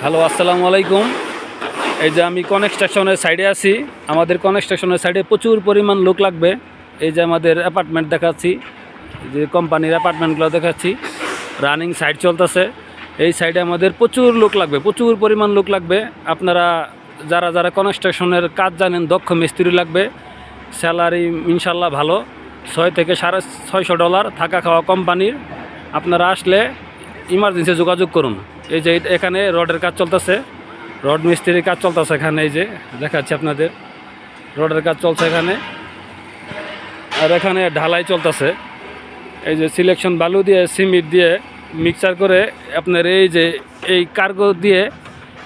Hello, আসসালামু আলাইকুম। এই যে আমি কনস্ট্রাকশনের সাইডে আছি। আমাদের কনস্ট্রাকশনের সাইডে প্রচুর পরিমাণ লোক লাগবে। এই যে আমাদের অ্যাপার্টমেন্ট দেখাচ্ছি, যে কোম্পানির অ্যাপার্টমেন্টগুলো দেখাচ্ছি, রানিং সাইড চলতেছে। এই সাইডে আমাদের প্রচুর লোক লাগবে, প্রচুর পরিমাণ লোক লাগবে। আপনারা যারা যারা কনস্ট্রাকশনের কাজ জানেন, দক্ষ মিস্ত্রি লাগবে। স্যালারি ইনশাল্লাহ ভালো, $6 থেকে $650 থাকা খাওয়া কোম্পানির। আপনারা আসলে ইমার্জেন্সি যোগাযোগ করুন। এই যে এখানে রডের কাজ চলতেছে, রড মিস্ত্রির কাজ চলতেছে এখানে। এই যে দেখাচ্ছি আপনাদের, রডের কাজ চলছে এখানে। আর এখানে ঢালাই চলতেছে। এই যে সিলেকশন বালু দিয়ে সিমেন্ট দিয়ে মিক্সচার করে আপনার এই যে এই কার্গো দিয়ে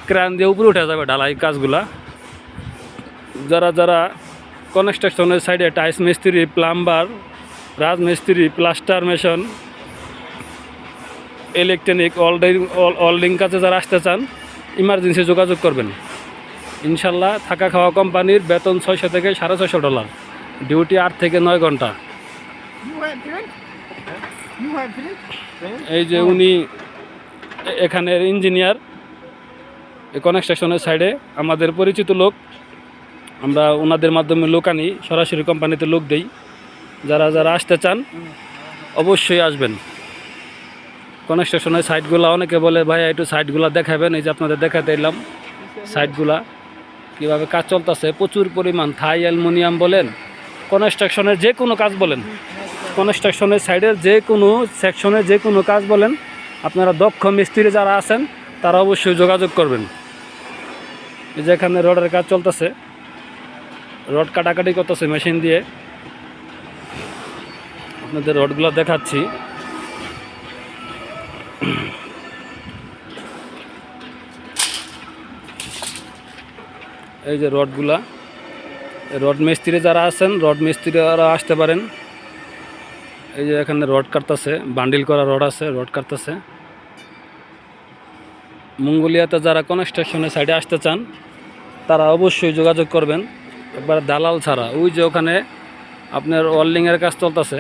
ক্রান দিয়ে উপরে উঠে যাবে ঢালাই কাজগুলা। যারা যারা কনস্ট্রাকশনের সাইডে টাইলস মিস্ত্রি, প্লাম্বার, রাজমিস্ত্রি, প্লাস্টার মেশন, ইলেকট্রনিক, ওয়েল্ডিং কাজে যারা আসতে চান, ইমার্জেন্সি যোগাযোগ করবেন। ইনশাল্লাহ থাকা খাওয়া কোম্পানির, বেতন $600 থেকে $650, ডিউটি 8 থেকে 9 ঘন্টা। এই যে উনি এখানের ইঞ্জিনিয়ার, এই কনস্ট্রাকশনের সাইডে আমাদের পরিচিত লোক। আমরা ওনাদের মাধ্যমে লোক আনি, সরাসরি কোম্পানিতে লোক দেই। যারা যারা আসতে চান অবশ্যই আসবেন। কনস্ট্রাকশনের সাইটগুলো অনেকে বলে ভাই একটু সাইটগুলো দেখাবেন। এই যে আপনাদের দেখাতে এলাম সাইটগুলা, কীভাবে কাজ চলতেছে। প্রচুর পরিমাণ থাই অ্যালুমিনিয়াম বলেন, কনস্ট্রাকশনের যে কোনো কাজ বলেন, কনস্ট্রাকশনের সাইডের যে কোনো সেকশনের যে কোনো কাজ বলেন, আপনারা দক্ষ মিস্ত্রি যারা আছেন তারা অবশ্যই যোগাযোগ করবেন। এই যে এখানে রডের কাজ চলতেছে, রড কাটাকাটি করতেছে মেশিন দিয়ে। আপনাদের রডগুলো দেখাচ্ছি। এই যে রডগুলা, রড মিস্ত্রি যারা আছেন, রড মিস্ত্রিরা আসতে পারেন। এই যে এখানে রড কাটতেছে, বান্ডিল করা রড আছে, রড কাটতেছে। মঙ্গোলিয়াতে যারা কনস্ট্রাকশনের সাইডে আসতে চান তারা অবশ্যই যোগাযোগ করবেন, একবার দালাল ছাড়া। ওই যে ওখানে আপনার ওয়েল্ডিংয়ের কাজ চলতেছে,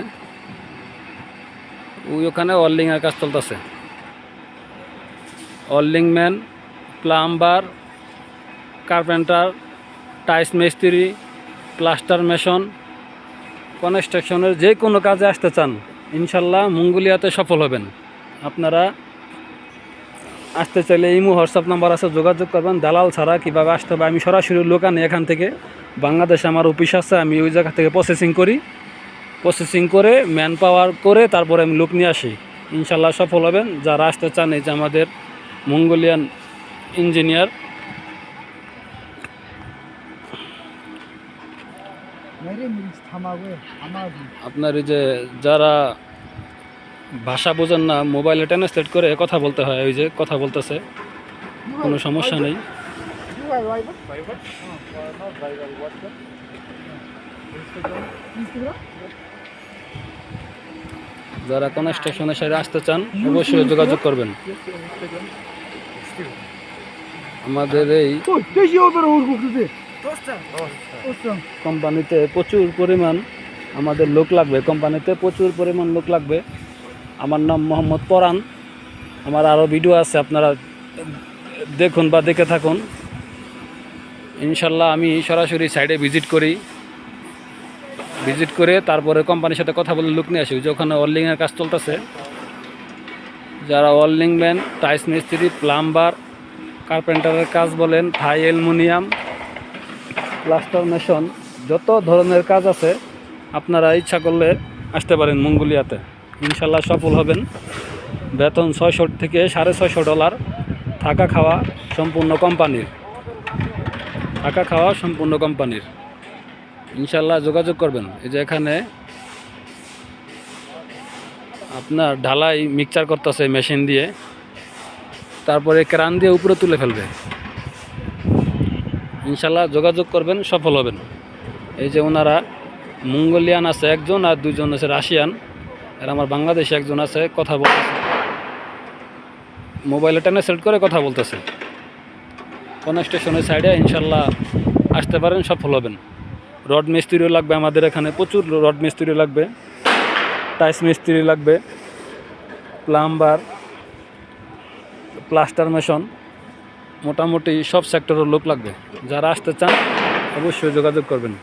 ওখানে ওয়েল্ডিংয়ের কাজ চলতেছে। Welding man, plumber, carpenter, tiles মিস্ত্রি, প্লাস্টার মেশন, কনস্ট্রাকশনের যে কোনো কাজে আসতে চান, ইনশাল্লাহ মঙ্গোলিয়াতে সফল হবেন। আপনারা আসতে চাইলে ইমো হোয়াটসঅ্যাপ নাম্বার আছে, যোগাযোগ করবেন। দালাল ছাড়া কীভাবে আসতে হবে, আমি সরাসরি লোক আনি এখান থেকে। বাংলাদেশে আমার অফিস আছে, আমি ওই জায়গা থেকে প্রসেসিং করি, প্রসেসিং করে ম্যান পাওয়ার করে তারপরে আমি লোক নিয়ে আসি। ইনশাল্লাহ সফল হবেন যারা আসতে চান। এই যে আমাদের মঙ্গোলিয়ান ইঞ্জিনিয়ার। আপনার এই যে যারা ভাষা বোঝেন না, মোবাইলে ট্রান্সলেট করে কথা বলতে হয়। ওই যে কথা বলতেছে, কোনো সমস্যা নেই। যারা কনস্ট্রাকশনের সাইডে আসতে চান অবশ্যই যোগাযোগ করবেন। আমাদের এই কোম্পানিতে প্রচুর পরিমাণ আমাদের লোক লাগবে, কোম্পানিতে প্রচুর পরিমাণ লোক লাগবে। আমার নাম মোহাম্মদ পরান। আমার আরও ভিডিও আছে, আপনারা দেখুন বা দেখে থাকুন। ইনশাল্লাহ আমি সরাসরি সাইডে ভিজিট করি, ভিজিট করে তারপরে কোম্পানির সাথে কথা বলে লোক নিয়ে আসি। যে ওখানে ওয়েল্ডিংয়ের কাজ চলতেছে, যারা ওয়েল্ডিং ম্যান, টাইলস মিস্ত্রি, প্লাম্বার, কার্পেন্টারের কাজ বলেন, থাই অ্যালুমিনিয়াম, প্লাস্টার মেশন, যত ধরনের কাজ আছে আপনারা ইচ্ছা করলে আসতে পারেন মঙ্গোলিয়াতে। ইনশাল্লাহ সফল হবেন। বেতন $600 থেকে $650, থাকা খাওয়া সম্পূর্ণ কোম্পানির, থাকা খাওয়া সম্পূর্ণ কোম্পানির। ইনশাল্লাহ যোগাযোগ করবেন। এই যে এখানে আপনার ঢালাই মিক্সচার করতেছে মেশিন দিয়ে, তারপরে ক্রান দিয়ে উপরে তুলে ফেলবে। ইনশাল্লাহ যোগাযোগ করবেন, সফল হবেন। এই যে ওনারা মঙ্গোলিয়ান আছে একজন, আর দুজন আছে রাশিয়ান। আর আমার বাংলাদেশে একজন আছে, কথা বলতেছে, মোবাইলে ট্রান্সলেট করে কথা বলতেছে। কনস্ট্রাকশনের সাইডে ইনশাল্লাহ আসতে পারেন, সফল হবেন। রড মিস্ত্রিও লাগবে আমাদের এখানে, প্রচুর রড মিস্ত্রি লাগবে, টাইলস মিস্ত্রি লাগবে, প্লাম্বার, প্লাস্টার মেশন, মোটামুটি সব সেক্টরের লোক লাগবে। যারা আসতে চান অবশ্যই যোগাযোগ করবেন।